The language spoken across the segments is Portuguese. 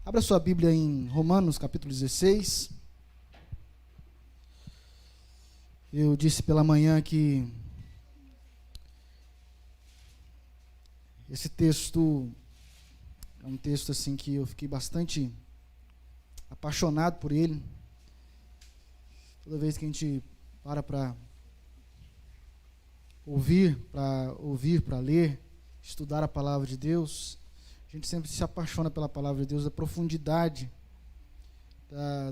Abra sua Bíblia em Romanos, capítulo 16. Eu disse pela manhã que esse texto é um texto assim que eu fiquei bastante apaixonado por ele. Toda vez que a gente para ouvir, para ler, estudar a palavra de Deus, a gente sempre se apaixona pela palavra de Deus, da profundidade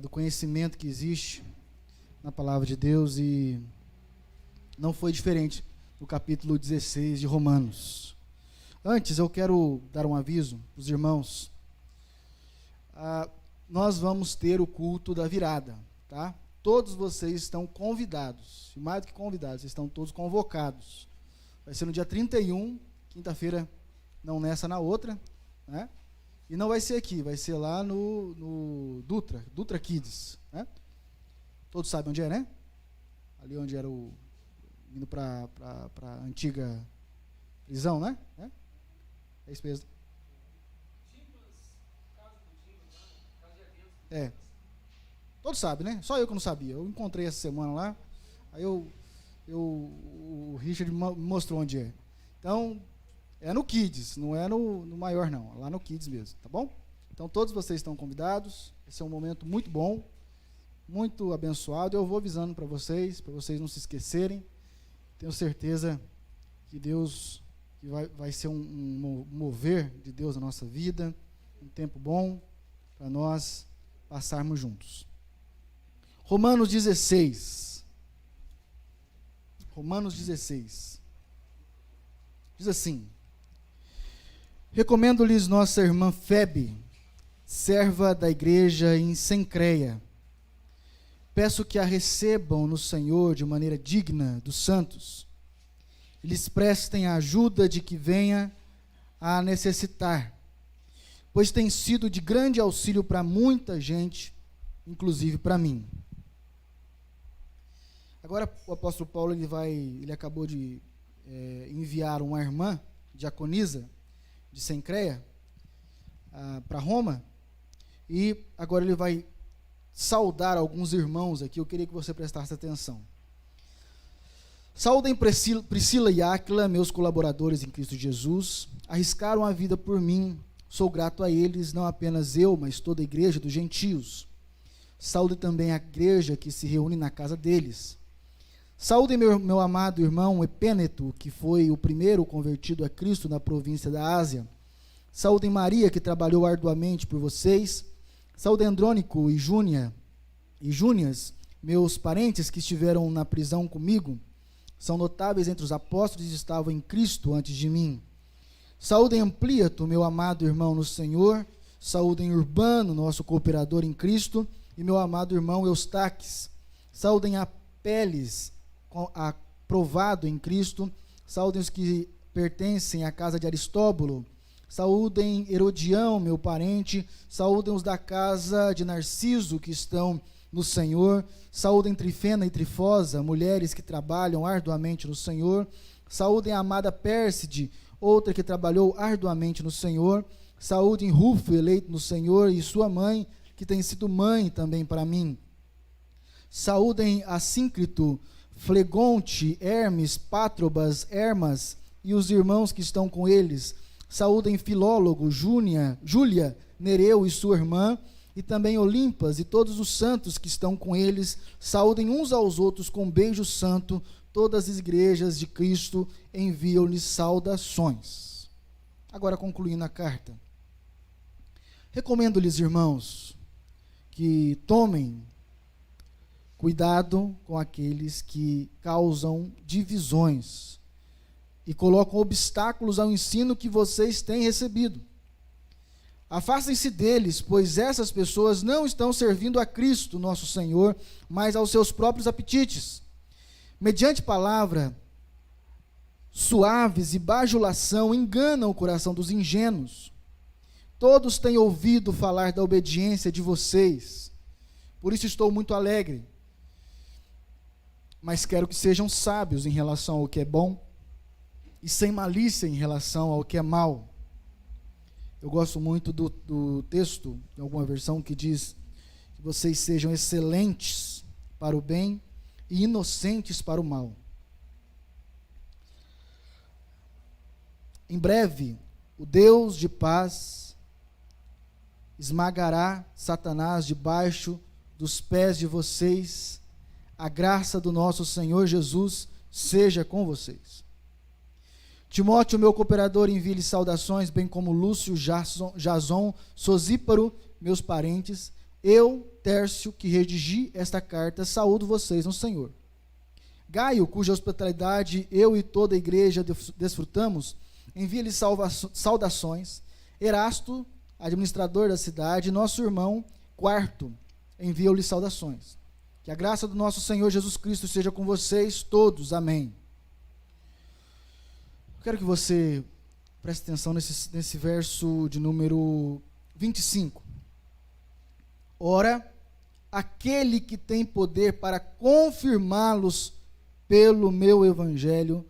do conhecimento que existe na palavra de Deus, e não foi diferente no capítulo 16 de Romanos. Antes, eu quero dar um aviso para os irmãos. Nós vamos ter o culto da virada, tá? Todos vocês estão convidados, e mais do que convidados, vocês estão todos convocados. Vai ser no dia 31, quinta-feira, não nessa, na outra, né? E não vai ser aqui, vai ser lá no Dutra Kids, né? Todos sabem onde é, né? Ali onde era indo para a antiga prisão, né? É isso mesmo. É. Todos sabem, né? Só eu que não sabia. Eu encontrei essa semana lá, aí o Richard me mostrou onde é. Então, é no Kids, não é no maior não, é lá no Kids mesmo, tá bom? Então, todos vocês estão convidados. Esse é um momento muito bom, muito abençoado. Eu vou avisando para vocês não se esquecerem. Tenho certeza que Deus, que vai ser um mover de Deus na nossa vida, um tempo bom para nós passarmos juntos. Romanos 16. Romanos 16. Diz assim: recomendo-lhes nossa irmã Febe, serva da igreja em Cencreia. Peço que a recebam no Senhor de maneira digna dos santos, e lhes prestem a ajuda de que venha a necessitar, pois tem sido de grande auxílio para muita gente, inclusive para mim. Agora o apóstolo Paulo ele acabou de enviar uma irmã, diaconisa, de Cencreia, para Roma, e agora ele vai saudar alguns irmãos aqui. Eu queria que você prestasse atenção. Saudem Priscila e Áquila, meus colaboradores em Cristo Jesus, arriscaram a vida por mim, sou grato a eles, não apenas eu, mas toda a igreja dos gentios. Saúde também a igreja que se reúne na casa deles. Saúde meu amado irmão Epêneto, que foi o primeiro convertido a Cristo na província da Ásia. Saúde Maria, que trabalhou arduamente por vocês. Saúde Andrônico e Júnias, meus parentes que estiveram na prisão comigo. São notáveis entre os apóstolos e estavam em Cristo antes de mim. Saúde Amplíato, meu amado irmão no Senhor. Saúde Urbano, nosso cooperador em Cristo, e meu amado irmão Eustaques. Saúde Apeles, aprovado em Cristo. Saúdem os que pertencem à casa de Aristóbulo. Saúdem Herodião, meu parente. Saúdem os da casa de Narciso, que estão no Senhor. Saúdem Trifena e Trifosa, mulheres que trabalham arduamente no Senhor. Saúdem a amada Pérside, outra que trabalhou arduamente no Senhor. Saúdem Rufo, eleito no Senhor, e sua mãe, que tem sido mãe também para mim. Saúdem Assíncrito, Flegonte, Hermes, Pátrobas, Hermas e os irmãos que estão com eles. Saúdem Filólogo, Júlia, Nereu e sua irmã, e também Olimpas e todos os santos que estão com eles. Saúdem uns aos outros com beijo santo. Todas as igrejas de Cristo enviam-lhes saudações. Agora, concluindo a carta. Recomendo-lhes, irmãos, que tomem cuidado com aqueles que causam divisões e colocam obstáculos ao ensino que vocês têm recebido. Afastem-se deles, pois essas pessoas não estão servindo a Cristo, nosso Senhor, mas aos seus próprios apetites. Mediante palavra suaves e bajulação, enganam o coração dos ingênuos. Todos têm ouvido falar da obediência de vocês, por isso estou muito alegre. Mas quero que sejam sábios em relação ao que é bom e sem malícia em relação ao que é mal. Eu gosto muito do texto, em alguma versão, que diz que vocês sejam excelentes para o bem e inocentes para o mal. Em breve, o Deus de paz esmagará Satanás debaixo dos pés de vocês. A graça do nosso Senhor Jesus seja com vocês. Timóteo, meu cooperador, envia-lhe saudações, bem como Lúcio, Jason, Sosíparo, meus parentes. Eu, Tércio, que redigi esta carta, saúdo vocês no Senhor. Gaio, cuja hospitalidade eu e toda a igreja desfrutamos, envia-lhe saudações. Erasto, administrador da cidade, nosso irmão Quarto, envia-lhe saudações. Que a graça do nosso Senhor Jesus Cristo seja com vocês todos. Amém. Eu quero que você preste atenção nesse verso de número 25. Ora, aquele que tem poder para confirmá-los pelo meu evangelho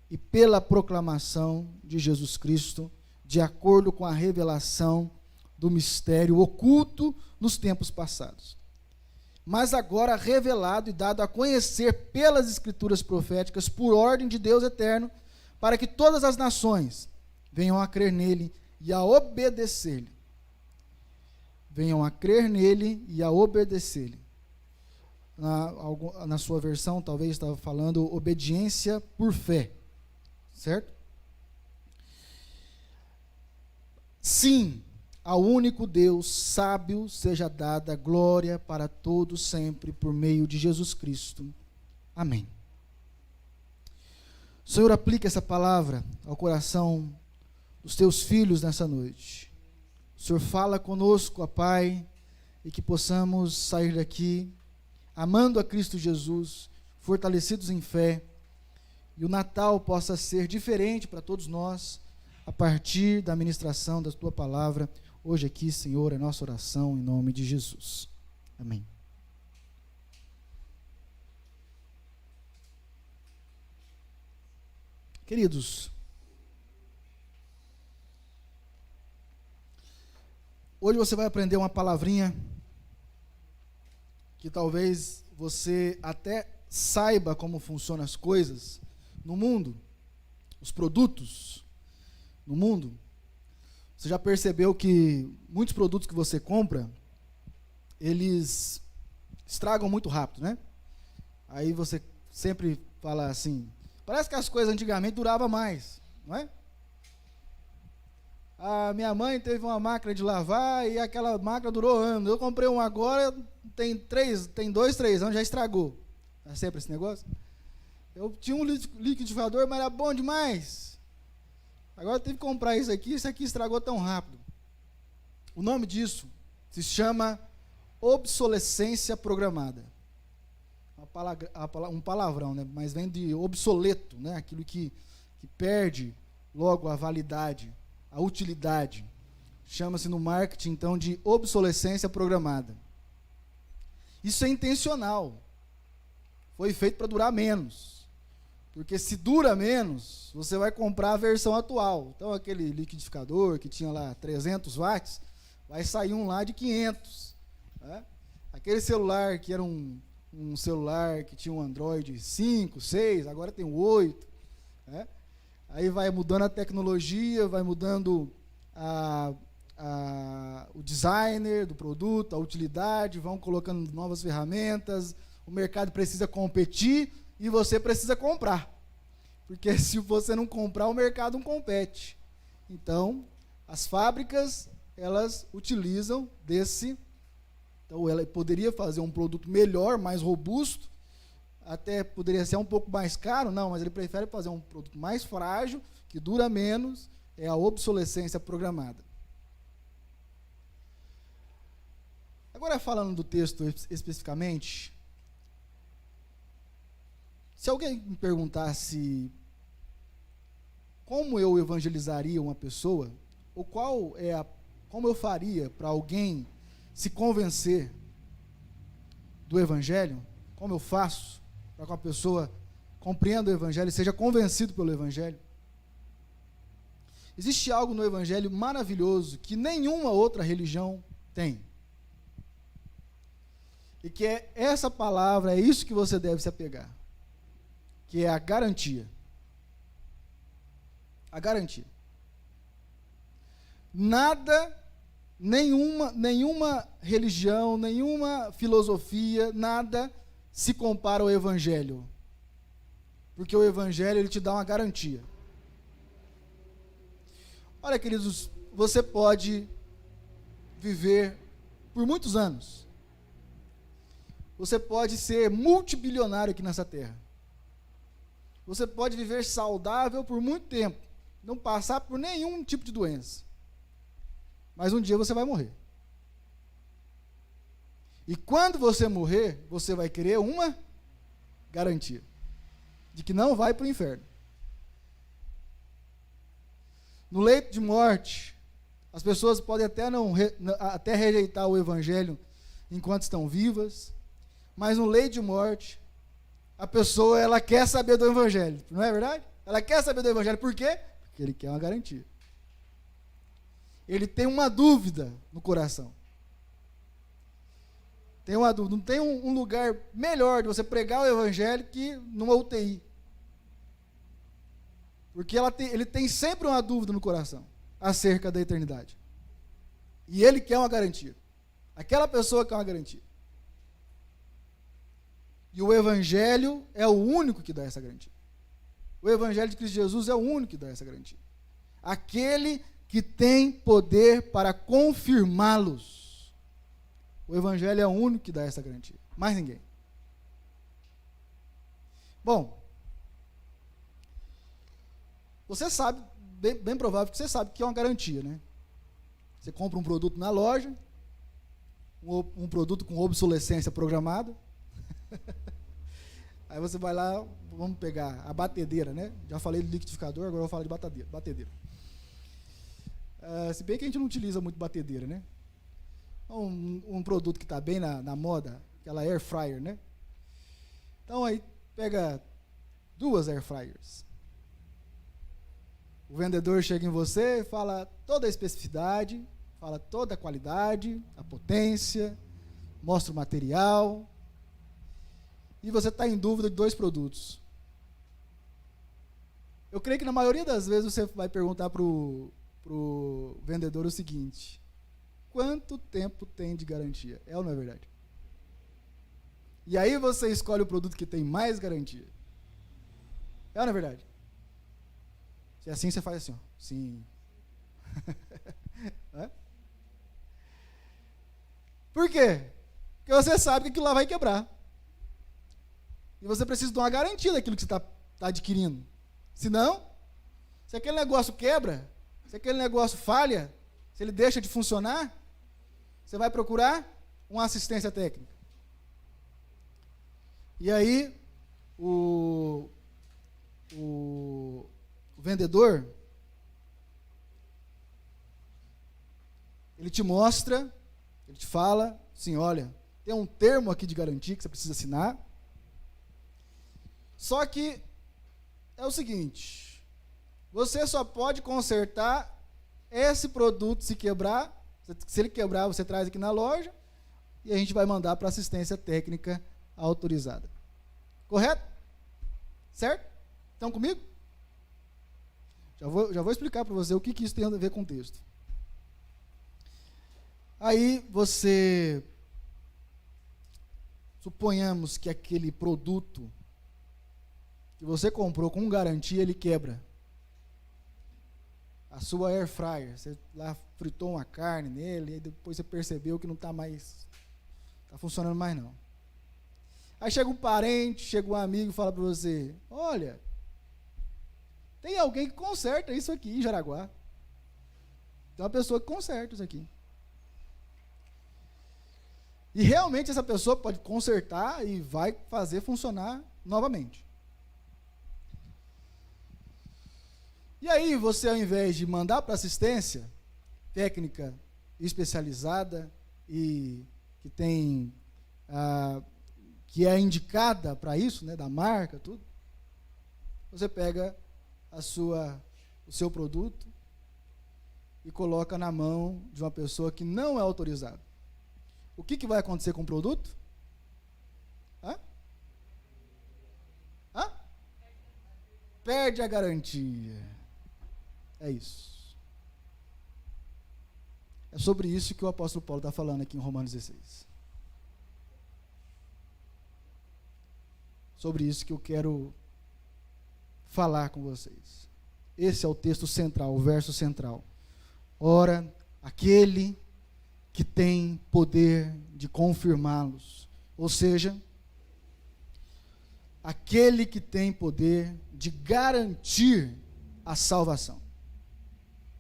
e pela proclamação de Jesus Cristo, de acordo com a revelação do mistério oculto nos tempos passados, mas agora revelado e dado a conhecer pelas escrituras proféticas, por ordem de Deus eterno, para que todas as nações venham a crer nele e a obedecer-lhe. Venham a crer nele e a obedecer-lhe. Na sua versão, talvez estava falando obediência por fé. Certo? Sim, ao único Deus sábio seja dada glória para todos sempre, por meio de Jesus Cristo. Amém. Senhor, aplica essa palavra ao coração dos teus filhos nessa noite. O Senhor fala conosco, ó Pai, e que possamos sair daqui amando a Cristo Jesus, fortalecidos em fé, e o Natal possa ser diferente para todos nós, a partir da ministração da Tua palavra, hoje aqui, Senhor, é nossa oração em nome de Jesus. Amém. Queridos, hoje você vai aprender uma palavrinha que talvez você até saiba como funcionam as coisas no mundo, os produtos no mundo. Você já percebeu que muitos produtos que você compra, eles estragam muito rápido, né? Aí você sempre fala assim, parece que as coisas antigamente duravam mais, não é? A minha mãe teve uma máquina de lavar e aquela máquina durou anos. Eu comprei uma agora, tem 2, 3 anos, já estragou. É sempre esse negócio? Eu tinha um liquidificador, mas era bom demais. Agora eu tive que comprar isso aqui estragou tão rápido. O nome disso se chama obsolescência programada. Um palavrão, né? Mas vem de obsoleto, né? Aquilo que perde logo a validade, a utilidade. Chama-se no marketing, então, de obsolescência programada. Isso é intencional. Foi feito para durar menos. Porque se dura menos, você vai comprar a versão atual. Então, aquele liquidificador que tinha lá 300 watts, vai sair um lá de 500. Né? Aquele celular que era um celular que tinha um Android 5, 6, agora tem o 8. Né? Aí vai mudando a tecnologia, vai mudando o designer do produto, a utilidade, vão colocando novas ferramentas, o mercado precisa competir e você precisa comprar. Porque se você não comprar, o mercado não compete. Então, as fábricas, elas utilizam desse. Então, ela poderia fazer um produto melhor, mais robusto, até poderia ser um pouco mais caro, não, mas ele prefere fazer um produto mais frágil, que dura menos, é a obsolescência programada. Agora, falando do texto especificamente, se alguém me perguntasse como eu evangelizaria uma pessoa, ou como eu faria para alguém se convencer do evangelho, como eu faço para que uma pessoa compreenda o evangelho e seja convencido pelo evangelho, Existe algo no Evangelho maravilhoso que nenhuma outra religião tem. E que é essa palavra, é isso que você deve se apegar. Que é a garantia. A garantia. Nada, nenhuma religião, nenhuma filosofia, nada se compara ao Evangelho. Porque o Evangelho, ele te dá uma garantia. Olha, queridos, você pode viver por muitos anos. Você pode ser multibilionário aqui nessa terra. Você pode viver saudável por muito tempo. Não passar por nenhum tipo de doença. Mas um dia você vai morrer. E quando você morrer, você vai querer uma garantia de que não vai para o inferno. No leito de morte, as pessoas podem até rejeitar o Evangelho enquanto estão vivas, mas no leito de morte, a pessoa, ela quer saber do Evangelho, não é verdade? Ela quer saber do Evangelho, por quê? Porque ele quer uma garantia. Ele tem uma dúvida no coração. Tem uma dúvida, não tem um lugar melhor de você pregar o Evangelho que numa UTI. Porque ele tem sempre uma dúvida no coração acerca da eternidade. E ele quer uma garantia. Aquela pessoa quer uma garantia. E o Evangelho é o único que dá essa garantia. O Evangelho de Cristo Jesus é o único que dá essa garantia. Aquele que tem poder para confirmá-los. O Evangelho é o único que dá essa garantia. Mais ninguém. Bom, você sabe, bem provável que você sabe que é uma garantia, né? Você compra um produto na loja, um produto com obsolescência programada. Aí você vai lá, vamos pegar a batedeira, né? Já falei do liquidificador, agora eu vou falar de batedeira. Se bem que a gente não utiliza muito batedeira, né? Um produto que está bem na moda, aquela air fryer, né? Então aí pega 2 air fryers. O vendedor chega em você, fala toda a especificidade, fala toda a qualidade, a potência, mostra o material, e você está em dúvida de 2 produtos. Eu creio que na maioria das vezes você vai perguntar para o vendedor o seguinte: quanto tempo tem de garantia? É ou não é verdade? E aí você escolhe o produto que tem mais garantia. É ou não é verdade? Se é assim, você faz assim, ó. Sim. Por quê? Porque você sabe que aquilo lá vai quebrar. E você precisa de uma garantia daquilo que você está adquirindo. Senão, se aquele negócio quebra, se aquele negócio falha, se ele deixa de funcionar, você vai procurar uma assistência técnica. E aí, o vendedor, ele te mostra, ele te fala, assim, olha, tem um termo aqui de garantia que você precisa assinar. Só que é o seguinte, você só pode consertar esse produto se quebrar. Se ele quebrar, você traz aqui na loja e a gente vai mandar para assistência técnica autorizada. Correto? Certo? Estão comigo? Já vou explicar para você o que isso tem a ver com o texto. Aí você, suponhamos que aquele produto que você comprou com garantia, ele quebra. A sua air fryer, você lá fritou uma carne nele, e depois você percebeu que não está funcionando mais não. Aí chega um parente, chega um amigo e fala para você: olha, tem alguém que conserta isso aqui em Jaraguá. Tem uma pessoa que conserta isso aqui. E realmente essa pessoa pode consertar e vai fazer funcionar novamente. E aí você, ao invés de mandar para assistência técnica especializada e que tem que é indicada para isso, né, da marca, tudo, você pega o seu produto e coloca na mão de uma pessoa que não é autorizada. O que vai acontecer com o produto? Perde a garantia. É isso. É sobre isso que o apóstolo Paulo está falando aqui em Romanos 16. Sobre isso que eu quero falar com vocês. Esse é o texto central, o verso central. Ora, aquele que tem poder de confirmá-los, ou seja, aquele que tem poder de garantir a salvação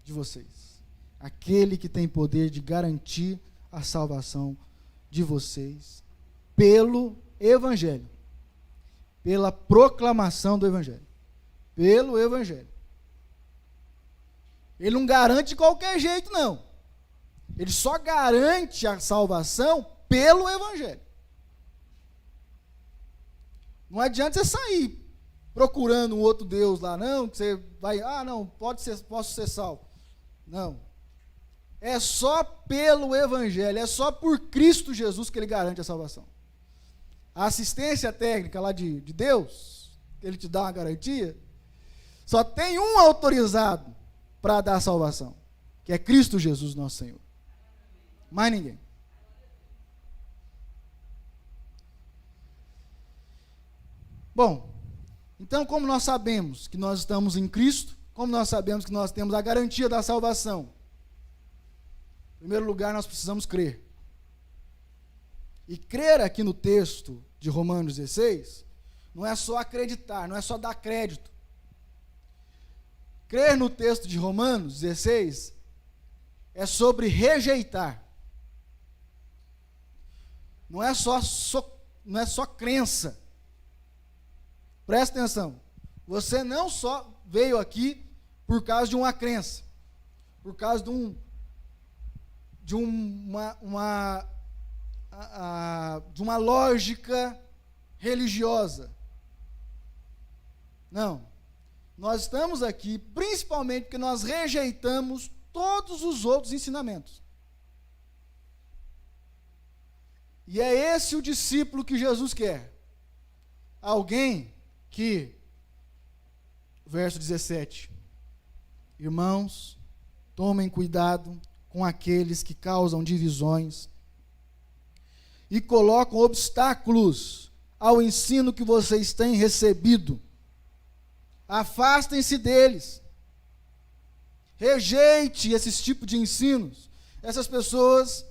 de vocês. Aquele que tem poder de garantir a salvação de vocês pelo Evangelho, pela proclamação do Evangelho, pelo Evangelho. Ele não garante de qualquer jeito, não. Ele só garante a salvação pelo Evangelho. Não adianta você sair procurando um outro Deus lá, não, que você vai, não, posso ser salvo. Não. É só pelo Evangelho, é só por Cristo Jesus que ele garante a salvação. A assistência técnica lá de Deus, que ele te dá uma garantia, só tem um autorizado para dar a salvação, que é Cristo Jesus, nosso Senhor. Mais ninguém. Bom, então como nós sabemos que nós estamos em Cristo, como nós sabemos que nós temos a garantia da salvação? Em primeiro lugar, nós precisamos crer. E crer aqui no texto de Romanos 16, não é só acreditar, não é só dar crédito. Crer no texto de Romanos 16 é sobre rejeitar. Não é só crença. Presta atenção. Você não só veio aqui por causa de uma crença, por causa de uma lógica religiosa. Não. Nós estamos aqui principalmente porque nós rejeitamos todos os outros ensinamentos. E é esse o discípulo que Jesus quer. Alguém que, verso 17, irmãos, tomem cuidado com aqueles que causam divisões e colocam obstáculos ao ensino que vocês têm recebido. Afastem-se deles. Rejeite esses tipos de ensinos. Essas pessoas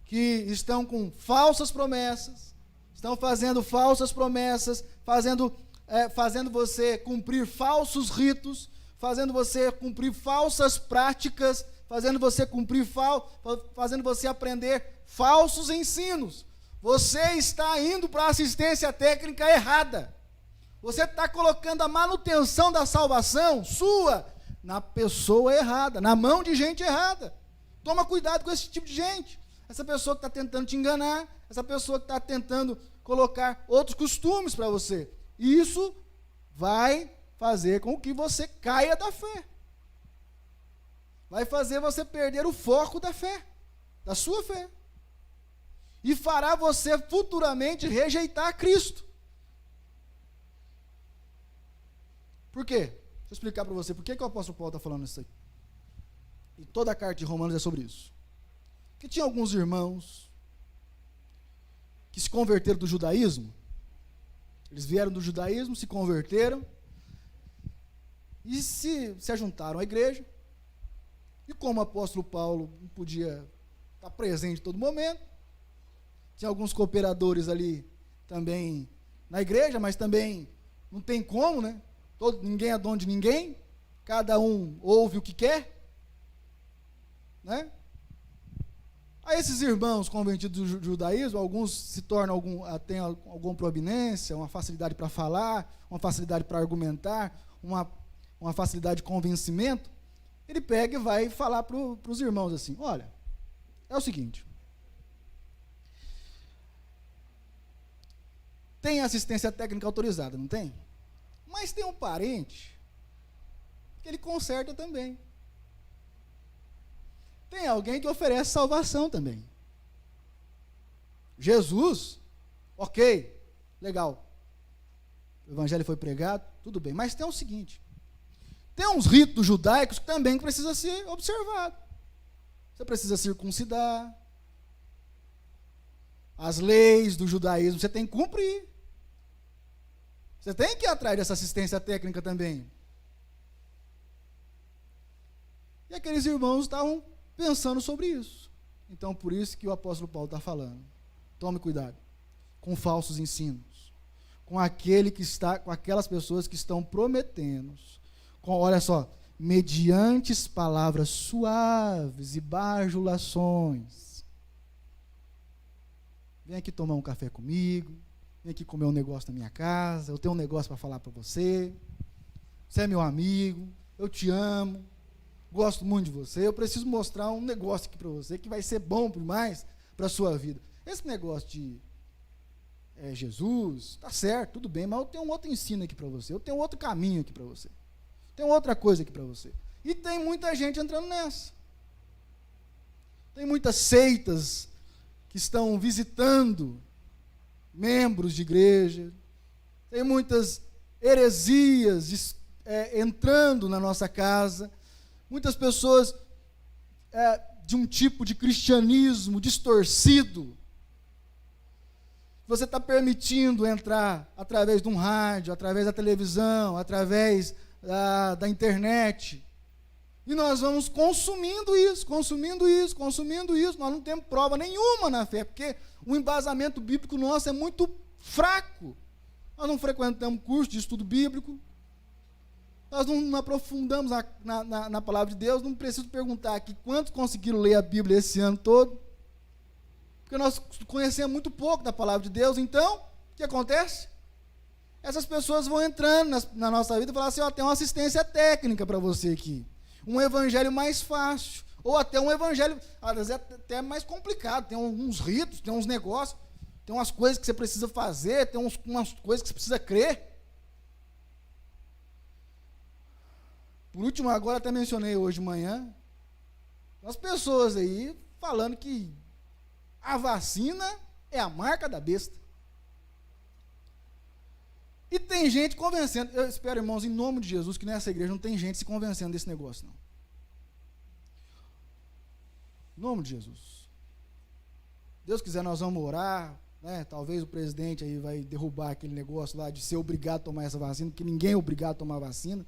que estão com falsas promessas, estão fazendo falsas promessas, fazendo você cumprir falsos ritos, fazendo você cumprir falsas práticas, fazendo você aprender falsos ensinos. Você está indo para a assistência técnica errada. Você está colocando a manutenção da salvação sua na pessoa errada, na mão de gente errada. Toma cuidado com esse tipo de gente. Essa pessoa que está tentando te enganar, essa pessoa que está tentando colocar outros costumes para você. E isso vai fazer com que você caia da fé. Vai fazer você perder o foco da fé, da sua fé. E fará você futuramente rejeitar Cristo. Por quê? Deixa eu explicar para você por que o apóstolo Paulo está falando isso aí. E toda a carta de Romanos é sobre isso. Porque tinha alguns irmãos que se converteram do judaísmo. Eles vieram do judaísmo, se converteram e se ajuntaram à igreja. E como o apóstolo Paulo não podia estar presente em todo momento, tinha alguns cooperadores ali também na igreja, mas também não tem como, né? Ninguém é dono de ninguém, cada um ouve o que quer, né? Aí esses irmãos convertidos do judaísmo, alguns se tornam, têm alguma proeminência, uma facilidade para falar, uma facilidade para argumentar, uma facilidade de convencimento. Ele pega e vai falar para os irmãos assim: olha, é o seguinte, tem assistência técnica autorizada, não tem? Mas tem um parente que ele conserta também. tem alguém que oferece salvação também. Jesus, ok, legal. O evangelho foi pregado, tudo bem. Mas tem o seguinte, tem uns ritos judaicos que também precisa ser observado. Você precisa circuncidar. As leis do judaísmo você tem que cumprir. Você tem que ir atrás dessa assistência técnica também. E aqueles irmãos estavam pensando sobre isso. Então, por isso que o apóstolo Paulo está falando. Tome cuidado com falsos ensinos, com aquelas pessoas que estão prometendo, olha só, mediante palavras suaves e bajulações. Vem aqui tomar um café comigo, vem aqui comer um negócio na minha casa, eu tenho um negócio para falar para você, você é meu amigo, eu te amo, gosto muito de você, eu preciso mostrar um negócio aqui para você que vai ser bom demais para a sua vida. Esse negócio de Jesus, tá certo, tudo bem, mas eu tenho um outro ensino aqui para você, eu tenho outro caminho aqui para você, tem outra coisa aqui para você. E tem muita gente entrando nessa. Tem muitas seitas que estão visitando membros de igreja, tem muitas heresias entrando na nossa casa, muitas pessoas de um tipo de cristianismo distorcido. Você está permitindo entrar através de um rádio, através da televisão, através da internet. E nós vamos consumindo isso. Nós não temos prova nenhuma na fé, porque o embasamento bíblico nosso é muito fraco. Nós não frequentamos curso de estudo bíblico. Nós não aprofundamos na palavra de Deus. Não preciso perguntar aqui quantos conseguiram ler a Bíblia esse ano todo. Porque nós conhecemos muito pouco da palavra de Deus. Então, o que acontece? Essas pessoas vão entrando na nossa vida e falar assim, tem uma assistência técnica para você aqui. Um evangelho mais fácil. Ou até um evangelho, às vezes até mais complicado. Tem uns ritos, tem uns negócios, tem umas coisas que você precisa fazer, tem umas coisas que você precisa crer. Por último, agora até mencionei hoje de manhã, as pessoas aí falando que a vacina é a marca da besta. E tem gente convencendo, eu espero, irmãos, em nome de Jesus, que nessa igreja não tem gente se convencendo desse negócio, não. Em nome de Jesus. Deus quiser, nós vamos orar, né? Talvez o presidente aí vai derrubar aquele negócio lá de ser obrigado a tomar essa vacina, porque ninguém é obrigado a tomar vacina.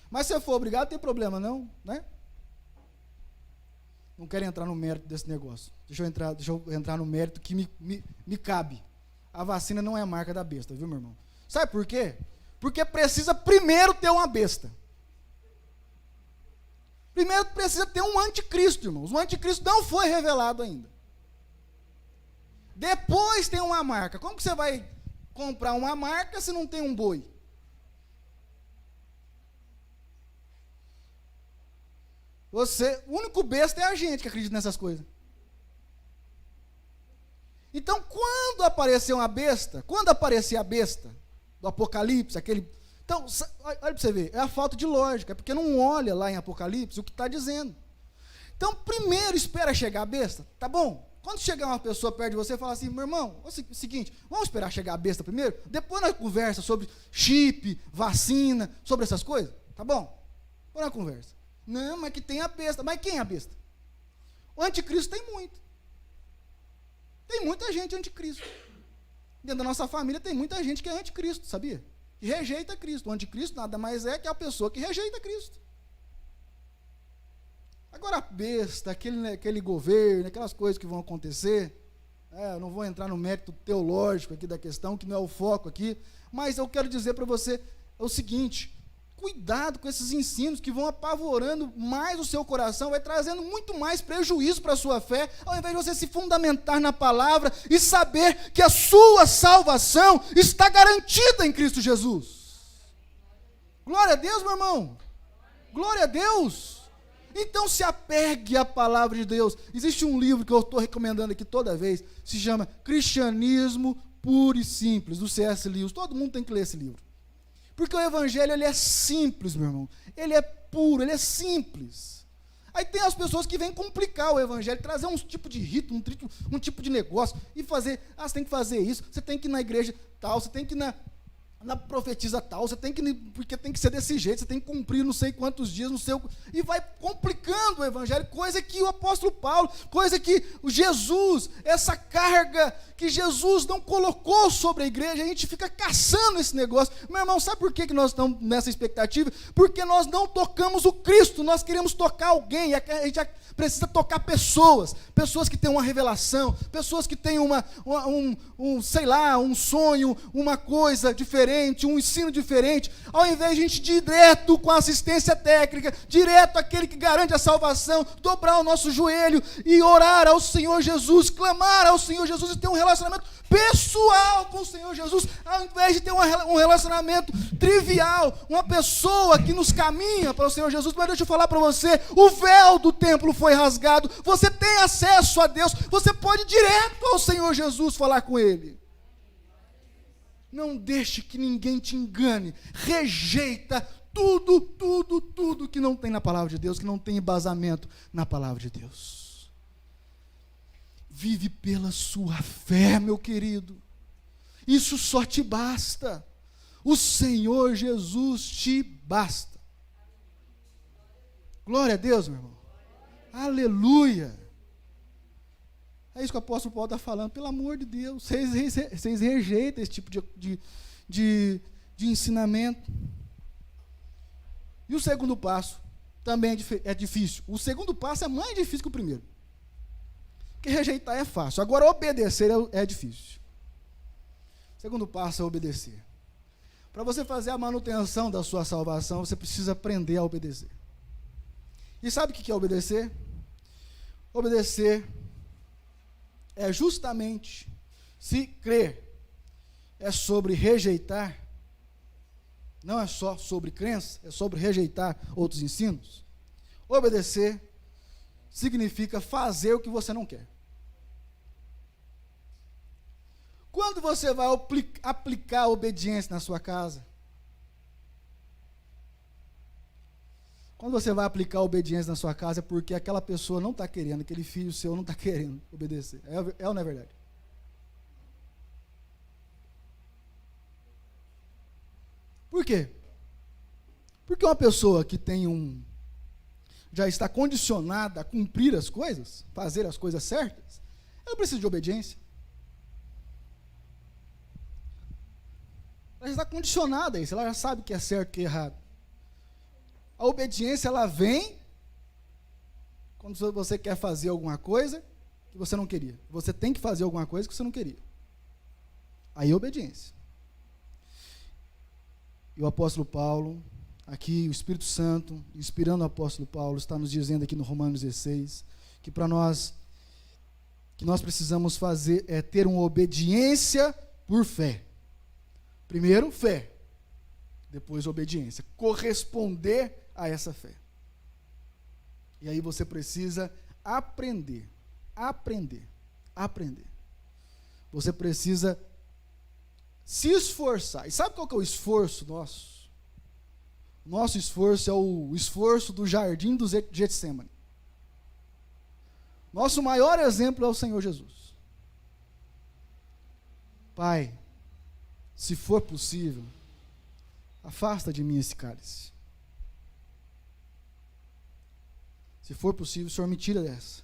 Mas se eu for obrigado, não tem problema não, né? Não quero entrar no mérito desse negócio. Deixa eu entrar no mérito que me cabe. A vacina não é a marca da besta, viu, meu irmão? Sabe por quê? Porque precisa primeiro ter uma besta. Primeiro precisa ter um anticristo, irmãos. O anticristo não foi revelado ainda. Depois tem uma marca. Como que você vai comprar uma marca se não tem um boi? O único besta é a gente que acredita nessas coisas. Então, quando aparecer a besta do Apocalipse, então, olha para você ver, é a falta de lógica, é porque não olha lá em Apocalipse o que está dizendo. Então, primeiro espera chegar a besta, tá bom? Quando chegar uma pessoa perto de você e falar assim, meu irmão, é o seguinte, vamos esperar chegar a besta primeiro, depois nós conversa sobre chip, vacina, sobre essas coisas, tá bom? Depois nós conversa. Não, mas que tem a besta. Mas quem é a besta? O anticristo tem muito. Tem muita gente anticristo. Dentro da nossa família tem muita gente que é anticristo, sabia? Que rejeita Cristo. O anticristo nada mais é que a pessoa que rejeita Cristo. Agora a besta, aquele governo, aquelas coisas que vão acontecer, eu não vou entrar no mérito teológico aqui da questão, que não é o foco aqui, mas eu quero dizer para você o seguinte: cuidado com esses ensinos que vão apavorando mais o seu coração, vai trazendo muito mais prejuízo para a sua fé, ao invés de você se fundamentar na palavra e saber que a sua salvação está garantida em Cristo Jesus. Glória a Deus, meu irmão. Glória a Deus. Então se apegue à palavra de Deus. Existe um livro que eu estou recomendando aqui toda vez, se chama Cristianismo Puro e Simples, do C.S. Lewis. Todo mundo tem que ler esse livro. Porque o evangelho, ele é simples, meu irmão. Ele é puro, ele é simples. Aí tem as pessoas que vêm complicar o evangelho, trazer um tipo de rito, um tipo de negócio, e fazer, você tem que fazer isso, você tem que ir na igreja tal, você tem que ir na profetisa tal, você tem que, porque tem que ser desse jeito, você tem que cumprir não sei quantos dias, não sei o, e vai complicando o evangelho, coisa que o apóstolo Paulo, coisa que o Jesus, essa carga que Jesus não colocou sobre a igreja, a gente fica caçando esse negócio. Meu irmão, sabe por que nós estamos nessa expectativa? Porque nós não tocamos o Cristo, nós queremos tocar alguém, a gente precisa tocar pessoas que têm uma revelação, pessoas que têm sei lá, um sonho, uma coisa diferente, um ensino diferente, ao invés de a gente ir direto com a assistência técnica, direto àquele que garante a salvação, dobrar o nosso joelho e orar ao Senhor Jesus, clamar ao Senhor Jesus e ter um relacionamento pessoal com o Senhor Jesus, ao invés de ter um relacionamento trivial, uma pessoa que nos caminha para o Senhor Jesus. Mas deixa eu falar para você, o véu do templo foi rasgado, você tem acesso a Deus, você pode ir direto ao Senhor Jesus falar com Ele. Não deixe que ninguém te engane, rejeita tudo que não tem na palavra de Deus, que não tem embasamento na palavra de Deus. Vive pela sua fé, meu querido. Isso só te basta. O Senhor Jesus te basta. Glória a Deus, meu irmão. Aleluia. É isso que o apóstolo Paulo está falando. Pelo amor de Deus, vocês rejeitam esse tipo de ensinamento. E o segundo passo também é difícil. O segundo passo é mais difícil que o primeiro. Porque rejeitar é fácil. Agora, obedecer é difícil. O segundo passo é obedecer. Para você fazer a manutenção da sua salvação, você precisa aprender a obedecer. E sabe o que é obedecer? Obedecer é justamente, se crer é sobre rejeitar, não é só sobre crença, é sobre rejeitar outros ensinos. Obedecer significa fazer o que você não quer. Quando você vai aplicar a obediência na sua casa? Quando você vai aplicar a obediência na sua casa é porque aquela pessoa não está querendo, aquele filho seu não está querendo obedecer. É ou não é verdade? Por quê? Porque uma pessoa que tem já está condicionada a cumprir as coisas, fazer as coisas certas, ela precisa de obediência. Ela já está condicionada a isso, ela já sabe o que é certo e o que é errado. A obediência, ela vem quando você quer fazer alguma coisa que você não queria. Você tem que fazer alguma coisa que você não queria. Aí é obediência. E o apóstolo Paulo, aqui o Espírito Santo, inspirando o apóstolo Paulo, está nos dizendo aqui no Romanos 16, que para nós, que nós precisamos fazer é ter uma obediência por fé. Primeiro, fé. Depois, obediência. Corresponder a essa fé. E aí você precisa aprender. Você precisa se esforçar. E sabe qual que é o esforço nosso? Nosso esforço é o esforço do jardim do Getsemane. Nosso maior exemplo é o Senhor Jesus. Pai, se for possível, afasta de mim esse cálice. Se for possível, o Senhor me tira dessa.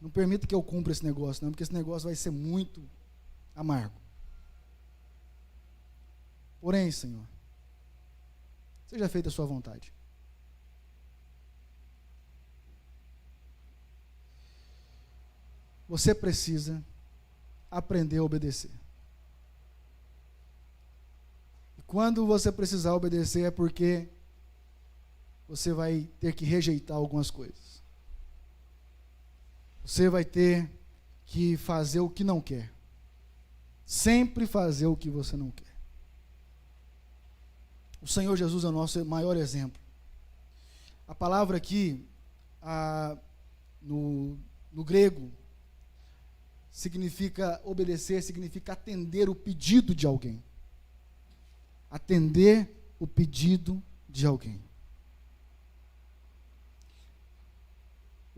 Não permita que eu cumpra esse negócio, não, porque esse negócio vai ser muito amargo. Porém, Senhor, seja feita a sua vontade. Você precisa aprender a obedecer. E quando você precisar obedecer é porque você vai ter que rejeitar algumas coisas. Você vai ter que fazer o que não quer. Sempre fazer o que você não quer. O Senhor Jesus é o nosso maior exemplo. A palavra aqui, no grego, significa obedecer, significa atender o pedido de alguém. Atender o pedido de alguém.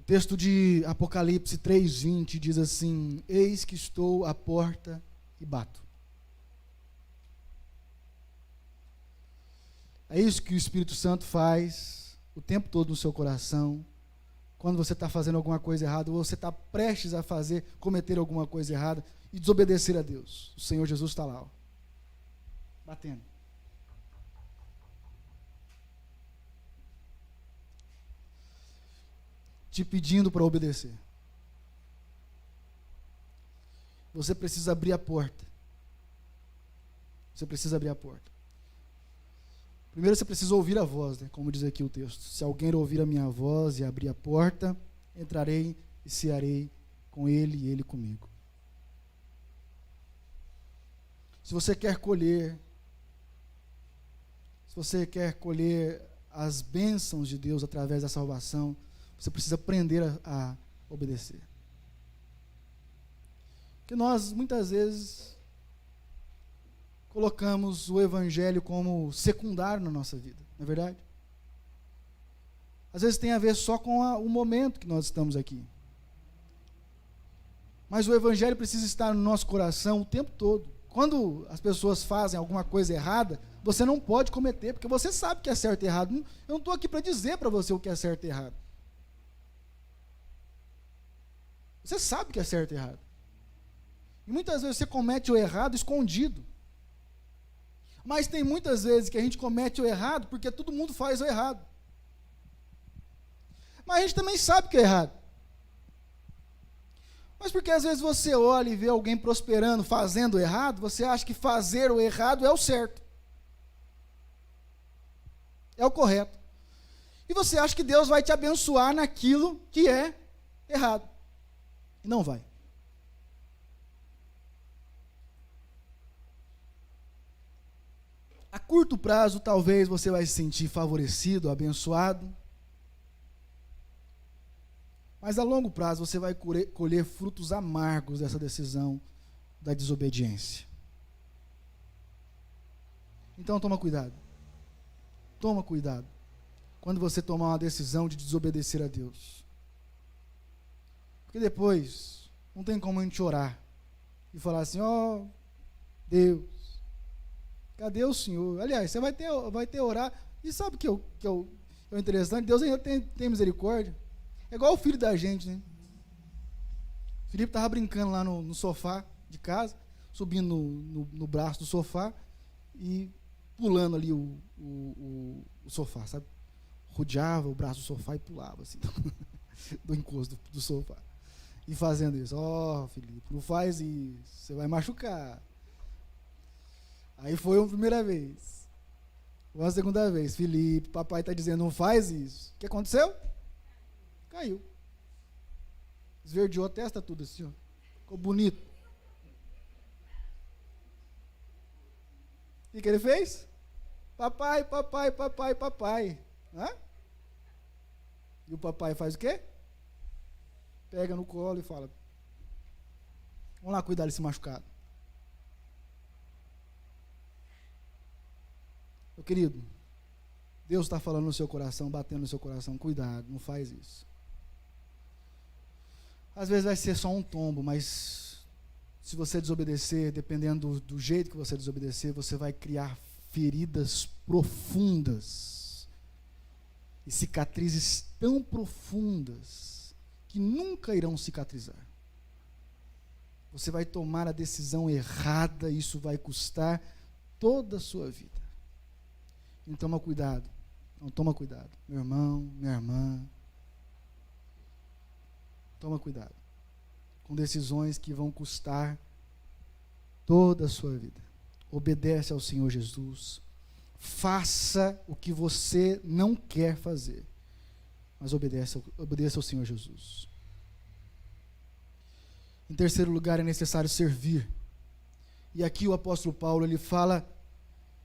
O texto de Apocalipse 3:20 diz assim: eis que estou à porta e bato. É isso que o Espírito Santo faz o tempo todo no seu coração. Quando você está fazendo alguma coisa errada, ou você está prestes a cometer alguma coisa errada e desobedecer a Deus. O Senhor Jesus está lá, ó, batendo. Te pedindo para obedecer. Você precisa abrir a porta. Você precisa abrir a porta. Primeiro você precisa ouvir a voz, né? Como diz aqui o texto. Se alguém ouvir a minha voz e abrir a porta, entrarei e cearei com ele e ele comigo. Se você quer colher as bênçãos de Deus através da salvação, você precisa aprender a obedecer. Porque nós, muitas vezes, colocamos o evangelho como secundário na nossa vida, não é verdade? Às vezes tem a ver só com o momento que nós estamos aqui. Mas o evangelho precisa estar no nosso coração o tempo todo. Quando as pessoas fazem alguma coisa errada, você não pode cometer, porque você sabe que é certo e errado. Eu não estou aqui para dizer para você o que é certo e errado. Você sabe que é certo e errado. E muitas vezes você comete o errado escondido. Mas tem muitas vezes que a gente comete o errado porque todo mundo faz o errado. Mas a gente também sabe que é errado. Mas porque às vezes você olha e vê alguém prosperando, fazendo o errado, você acha que fazer o errado é o certo. É o correto. E você acha que Deus vai te abençoar naquilo que é errado. E não vai. A curto prazo, talvez você vai se sentir favorecido, abençoado. Mas a longo prazo, você vai colher frutos amargos dessa decisão da desobediência. Então, toma cuidado. Toma cuidado. Quando você tomar uma decisão de desobedecer a Deus. Porque depois, não tem como a gente orar e falar assim: ó, Deus, cadê o Senhor? Aliás, você vai ter orar. E sabe o que é interessante? Deus ainda tem misericórdia. É igual o filho da gente, né? O Felipe estava brincando lá no sofá de casa, subindo no braço do sofá e pulando ali o sofá, sabe? Rodeava o braço do sofá e pulava, assim, do encosto do sofá. E fazendo isso. Ó, Felipe, não faz isso, você vai machucar. Aí foi uma primeira vez. Uma segunda vez. Felipe, papai está dizendo, não faz isso. O que aconteceu? Caiu. Esverdeou a testa tudo assim, ó. Ficou bonito. O que ele fez? Papai, papai, papai, papai. Hã? E o papai faz o quê? Pega no colo e fala: vamos lá cuidar desse machucado. Meu querido, Deus está falando no seu coração, batendo no seu coração. Cuidado, não faz isso. Às vezes vai ser só um tombo, mas se você desobedecer, dependendo do jeito que você desobedecer, você vai criar feridas profundas e cicatrizes tão profundas que nunca irão cicatrizar. Você vai tomar a decisão errada e isso vai custar toda a sua vida. Então toma cuidado. Então toma cuidado, meu irmão, minha irmã. Toma cuidado com decisões que vão custar toda a sua vida. Obedece ao Senhor Jesus. Faça o que você não quer fazer, mas obedeça ao Senhor Jesus. Em terceiro lugar, é necessário servir. E aqui o apóstolo Paulo, ele fala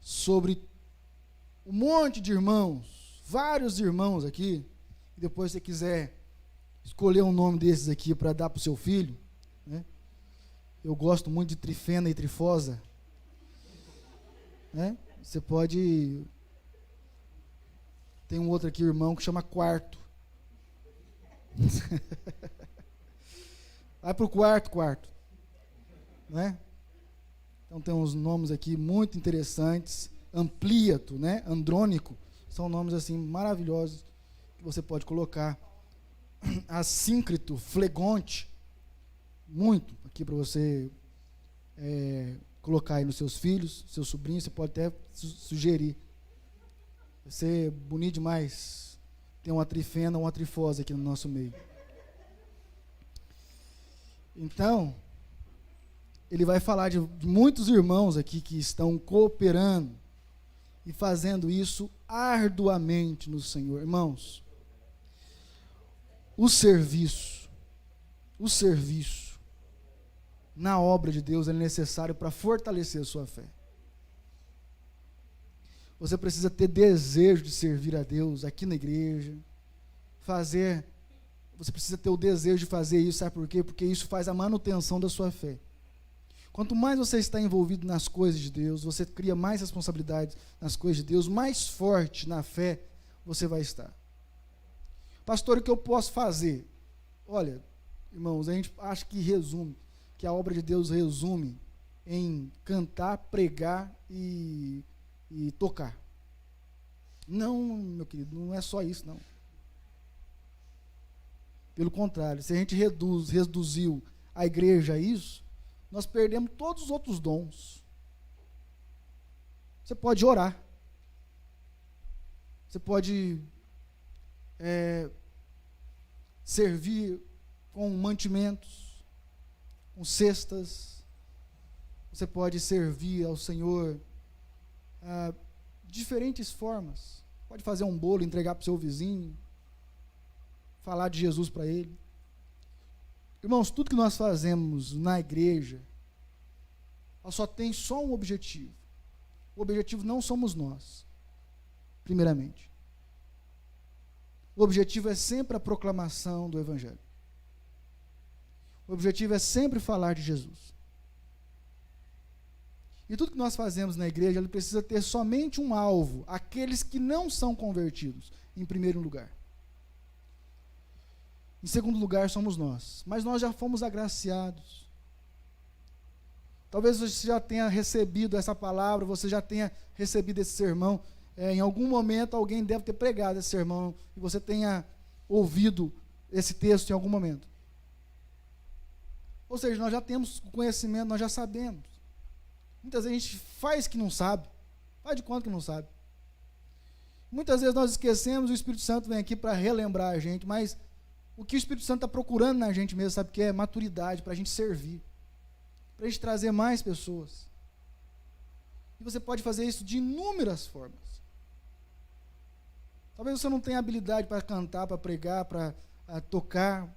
sobre um monte de irmãos, vários irmãos aqui, e depois se você quiser escolher um nome desses aqui para dar para o seu filho, né? Eu gosto muito de Trifena e Trifosa, né? Você pode, tem um outro aqui, irmão, que chama Quarto. Vai para o quarto. Né? Então tem uns nomes aqui muito interessantes. Amplíato, né? Andrônico. São nomes assim maravilhosos que você pode colocar. Assíncrito, Flegonte. Muito aqui para você colocar aí nos seus filhos, seus sobrinhos. Você pode até sugerir. Vai ser bonito demais. Tem uma trifena, uma trifose aqui no nosso meio. Então, ele vai falar de muitos irmãos aqui que estão cooperando e fazendo isso arduamente no Senhor. Irmãos, o serviço na obra de Deus é necessário para fortalecer a sua fé. Você precisa ter desejo de servir a Deus aqui na igreja, você precisa ter o desejo de fazer isso, sabe por quê? Porque isso faz a manutenção da sua fé. Quanto mais você está envolvido nas coisas de Deus, você cria mais responsabilidades nas coisas de Deus, mais forte na fé você vai estar. Pastor, o que eu posso fazer? Olha, irmãos, a gente acha que a obra de Deus resume em cantar, pregar e tocar. Não, meu querido, não é só isso, não. Pelo contrário, se a gente reduziu a igreja a isso, nós perdemos todos os outros dons. Você pode orar. Você pode servir com mantimentos, com cestas. Você pode servir ao Senhor de diferentes formas. Pode fazer um bolo, entregar para o seu vizinho, falar de Jesus para ele. Irmãos, tudo que nós fazemos na igreja, só tem um objetivo. O objetivo não somos nós, primeiramente. O objetivo é sempre a proclamação do Evangelho. O objetivo é sempre falar de Jesus. E tudo que nós fazemos na igreja, ele precisa ter somente um alvo, aqueles que não são convertidos, em primeiro lugar. Em segundo lugar, somos nós. Mas nós já fomos agraciados. Talvez você já tenha recebido essa palavra, você já tenha recebido esse sermão. Em algum momento, alguém deve ter pregado esse sermão, e você tenha ouvido esse texto em algum momento. Ou seja, nós já temos conhecimento, nós já sabemos. Muitas vezes a gente faz que não sabe. Faz de conta que não sabe. Muitas vezes nós esquecemos, o Espírito Santo vem aqui para relembrar a gente, mas o que o Espírito Santo está procurando na gente mesmo, sabe o que é? Maturidade, para a gente servir. Para a gente trazer mais pessoas. E você pode fazer isso de inúmeras formas. Talvez você não tenha habilidade para cantar, para pregar, para tocar.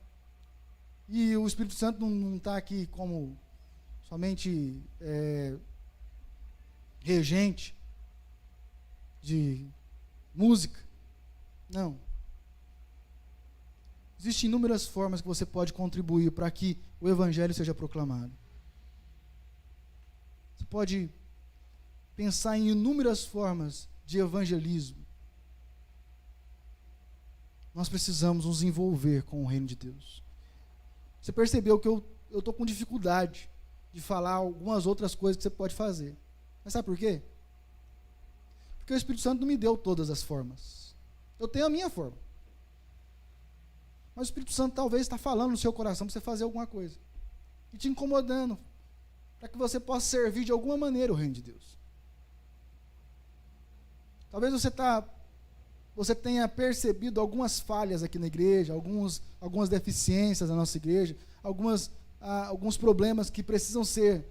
E o Espírito Santo não está aqui como somente regente de música. Não. Existem inúmeras formas que você pode contribuir para que o Evangelho seja proclamado. Você pode pensar em inúmeras formas de evangelismo. Nós precisamos nos envolver com o reino de Deus. Você percebeu que eu estou com dificuldade de falar algumas outras coisas que você pode fazer. Mas sabe por quê? Porque o Espírito Santo não me deu todas as formas. Eu tenho a minha forma. Mas o Espírito Santo talvez está falando no seu coração para você fazer alguma coisa. E te incomodando. Para que você possa servir de alguma maneira o reino de Deus. Talvez você tenha percebido algumas falhas aqui na igreja, algumas deficiências na nossa igreja, alguns problemas que precisam ser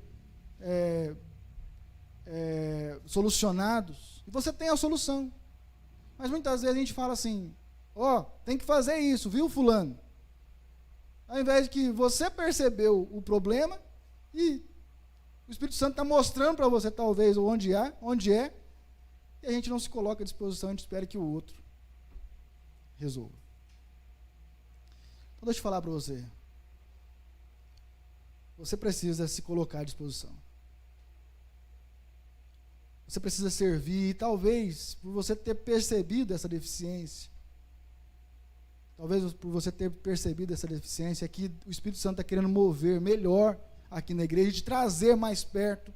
solucionados. E você tem a solução. Mas muitas vezes a gente fala assim, tem que fazer isso, viu, fulano? Ao invés de que você percebeu o problema e o Espírito Santo está mostrando para você talvez onde é, e a gente não se coloca à disposição, a gente espera que o outro resolva. Então deixa eu falar para você. Você precisa se colocar à disposição. Você precisa servir, e talvez, por você ter percebido essa deficiência, talvez por você ter percebido essa deficiência, é que o Espírito Santo está querendo mover melhor aqui na igreja, de trazer mais perto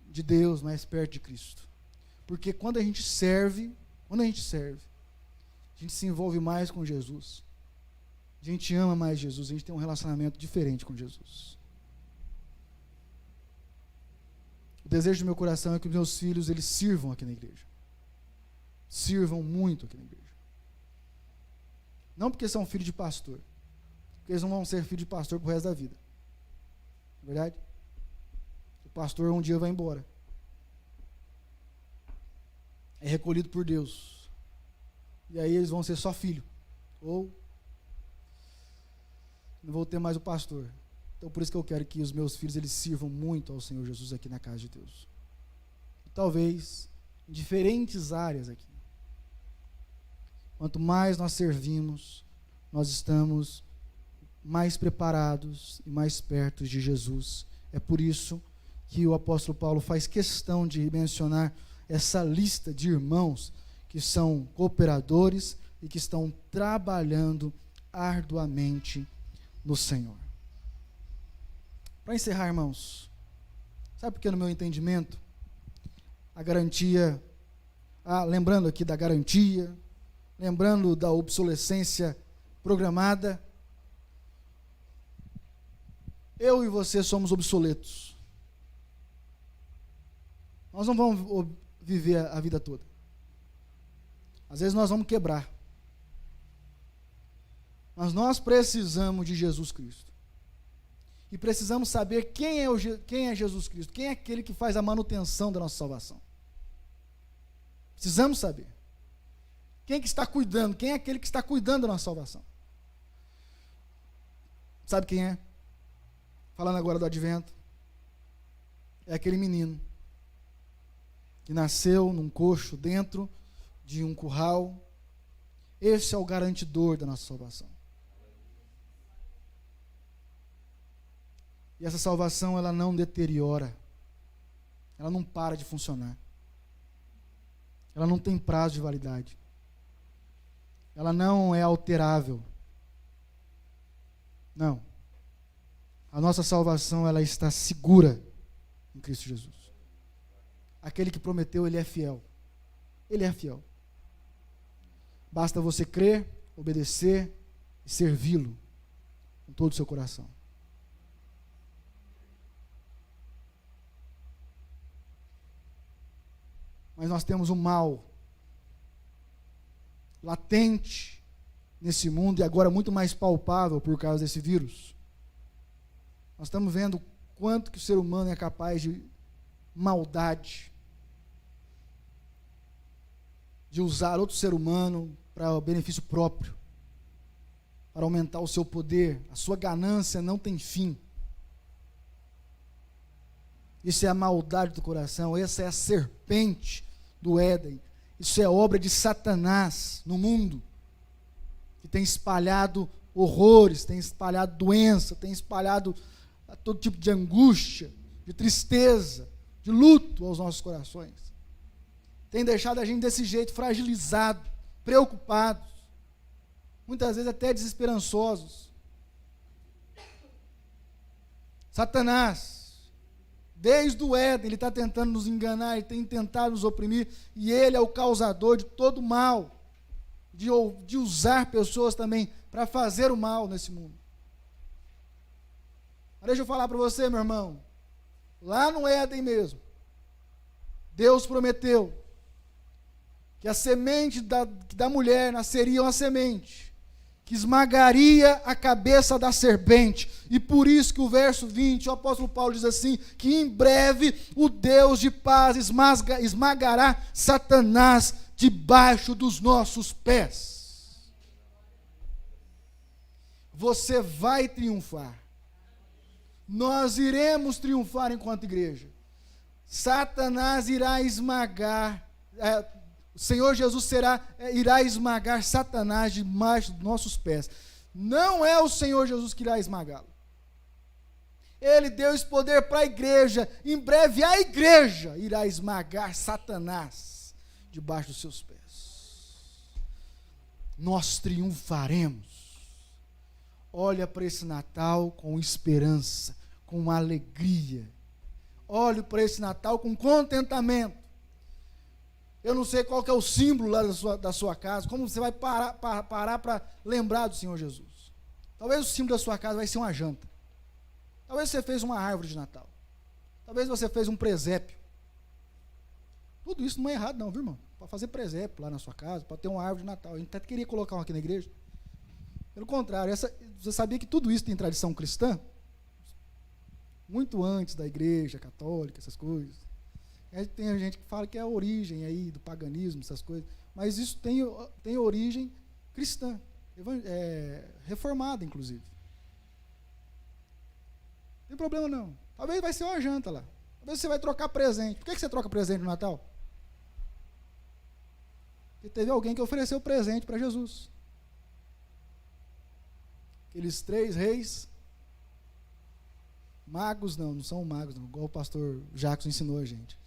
de Deus, mais perto de Cristo. Porque quando a gente serve, a gente se envolve mais com Jesus. A gente ama mais Jesus, a gente tem um relacionamento diferente com Jesus. O desejo do meu coração é que os meus filhos, eles sirvam aqui na igreja. Sirvam muito aqui na igreja. Não porque são filhos de pastor, porque eles não vão ser filhos de pastor pro resto da vida. Não é verdade? O pastor um dia vai embora. É recolhido por Deus. E aí eles vão ser só filho. Ou não vou ter mais o pastor. Então por isso que eu quero que os meus filhos, eles sirvam muito ao Senhor Jesus aqui na casa de Deus. E talvez em diferentes áreas aqui. Quanto mais nós servimos, nós estamos mais preparados e mais perto de Jesus. É por isso que o apóstolo Paulo faz questão de mencionar essa lista de irmãos que são cooperadores e que estão trabalhando arduamente no Senhor. Para encerrar, irmãos, sabe por que no meu entendimento, a garantia, lembrando aqui da garantia, lembrando da obsolescência programada, eu e você somos obsoletos. Nós não vamos viver a vida toda. Às vezes nós vamos quebrar. Mas nós precisamos de Jesus Cristo. E precisamos saber quem é Jesus Cristo, quem é aquele que faz a manutenção da nossa salvação. Precisamos saber. Quem que está cuidando, quem é aquele que está cuidando da nossa salvação. Sabe quem é? Falando agora do advento. É aquele menino que nasceu num coxo dentro de um curral. Esse é o garantidor da nossa salvação. E essa salvação, ela não deteriora. Ela não para de funcionar. Ela não tem prazo de validade. Ela não é alterável. Não. A nossa salvação, ela está segura em Cristo Jesus. Aquele que prometeu, ele é fiel. Ele é fiel. Basta você crer, obedecer e servi-lo com todo o seu coração. Mas nós temos um mal latente nesse mundo e agora muito mais palpável por causa desse vírus. Nós estamos vendo quanto que o ser humano é capaz de maldade, de usar outro ser humano para o benefício próprio, para aumentar o seu poder. A sua ganância não tem fim. Isso é a maldade do coração, essa é a serpente do Éden. Isso é obra de Satanás no mundo, que tem espalhado horrores, tem espalhado doença, tem espalhado todo tipo de angústia, de tristeza, de luto aos nossos corações. Tem deixado a gente desse jeito, fragilizado, preocupados, muitas vezes até desesperançosos. Satanás, desde o Éden, ele está tentando nos enganar, ele tem tentado nos oprimir, e ele é o causador de todo mal, de usar pessoas também para fazer o mal nesse mundo. Mas deixa eu falar para você, meu irmão, lá no Éden mesmo, Deus prometeu que a semente da mulher nasceria uma semente que esmagaria a cabeça da serpente. E por isso que o verso 20, o apóstolo Paulo diz assim, que em breve o Deus de paz esmagará Satanás debaixo dos nossos pés. Você vai triunfar. Nós iremos triunfar enquanto igreja. Satanás irá esmagar, o Senhor Jesus irá esmagar Satanás debaixo dos nossos pés. Não é o Senhor Jesus que irá esmagá-lo. Ele deu esse poder para a igreja. Em breve a igreja irá esmagar Satanás debaixo dos seus pés. nós triunfaremos. Olha para esse Natal com esperança, com alegria. Olhe para esse Natal com contentamento. Eu não sei qual que é o símbolo lá da sua casa, como você vai parar para lembrar do Senhor Jesus. Talvez o símbolo da sua casa vai ser uma janta. Talvez você fez uma árvore de Natal. Talvez você fez um presépio. Tudo isso não é errado não, viu, irmão? Para fazer presépio lá na sua casa, para ter uma árvore de Natal. A gente até queria colocar uma aqui na igreja. Pelo contrário, você sabia que tudo isso tem tradição cristã? Muito antes da igreja católica, essas coisas. Tem gente que fala que é a origem aí do paganismo, essas coisas. Mas isso tem origem cristã, reformada, inclusive. Não tem problema não. Talvez vai ser uma janta lá. Talvez você vai trocar presente. Por que você troca presente no Natal? Porque teve alguém que ofereceu presente para Jesus. Aqueles 3 reis, magos não são magos não, igual o pastor Jacques ensinou a gente.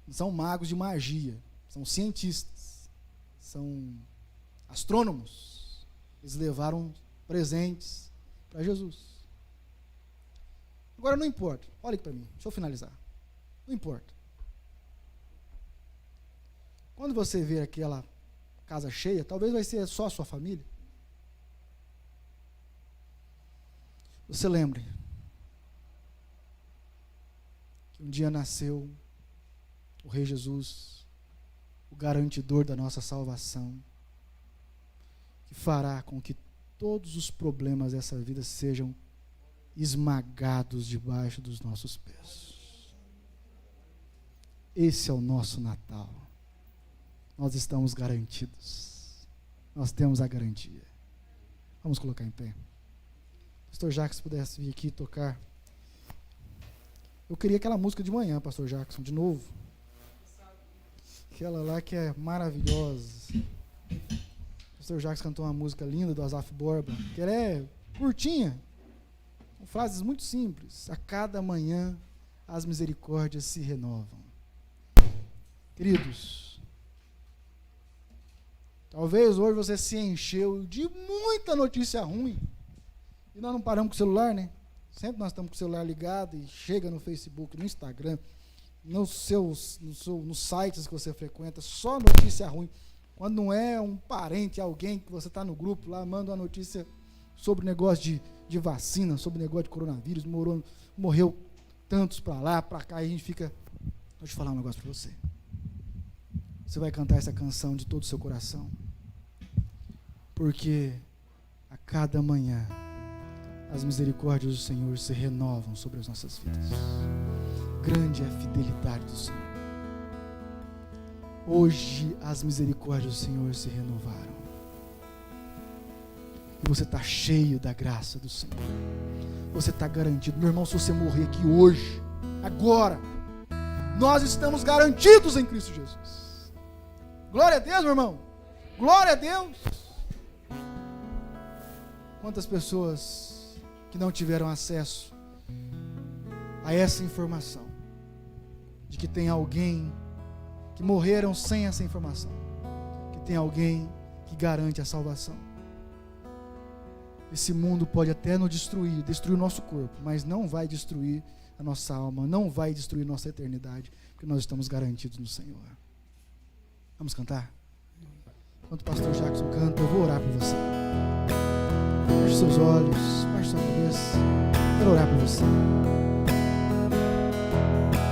Não são magos de magia, são cientistas, são astrônomos. Eles levaram presentes para Jesus. Agora não importa, olha aqui para mim, deixa eu finalizar. Não importa. Quando você vê aquela casa cheia, talvez vai ser só a sua família. Você lembre que um dia nasceu o Rei Jesus, o garantidor da nossa salvação, que fará com que todos os problemas dessa vida sejam esmagados debaixo dos nossos pés. Esse é o nosso Natal. Nós estamos garantidos. Nós temos a garantia. Vamos colocar em pé. Pastor Jackson, pudesse vir aqui tocar. Eu queria aquela música de manhã, Pastor Jackson, de novo. Aquela lá que é maravilhosa. Pastor Jackson cantou uma música linda do Asaf Borba, que ela é curtinha, com frases muito simples. A cada manhã as misericórdias se renovam. Queridos, talvez hoje você se encheu de muita notícia ruim. E nós não paramos com o celular, né? Sempre nós estamos com o celular ligado e chega no Facebook, no Instagram, nos sites que você frequenta, só notícia ruim. Quando não é um parente, alguém que você está no grupo lá, manda uma notícia sobre negócio de vacina, sobre negócio de coronavírus, morreu tantos para lá, para cá, e a gente fica... Deixa eu falar um negócio para você. Você vai cantar essa canção de todo o seu coração, porque a cada manhã as misericórdias do Senhor se renovam sobre as nossas vidas. Grande é a fidelidade do Senhor. Hoje as misericórdias do Senhor se renovaram. E você está cheio da graça do Senhor. Você está garantido. Meu irmão, se você morrer aqui hoje, agora, nós estamos garantidos em Cristo Jesus. Glória a Deus, meu irmão. Glória a Deus. Quantas pessoas que não tiveram acesso a essa informação, de que tem alguém que morreram sem essa informação, que tem alguém que garante a salvação. Esse mundo pode até nos destruir o nosso corpo, mas não vai destruir a nossa alma, não vai destruir nossa eternidade, porque nós estamos garantidos no Senhor. Vamos cantar? Enquanto o pastor Jackson canta, eu vou orar por você. Feche seus olhos, baixe sua cabeça. Quero orar por você.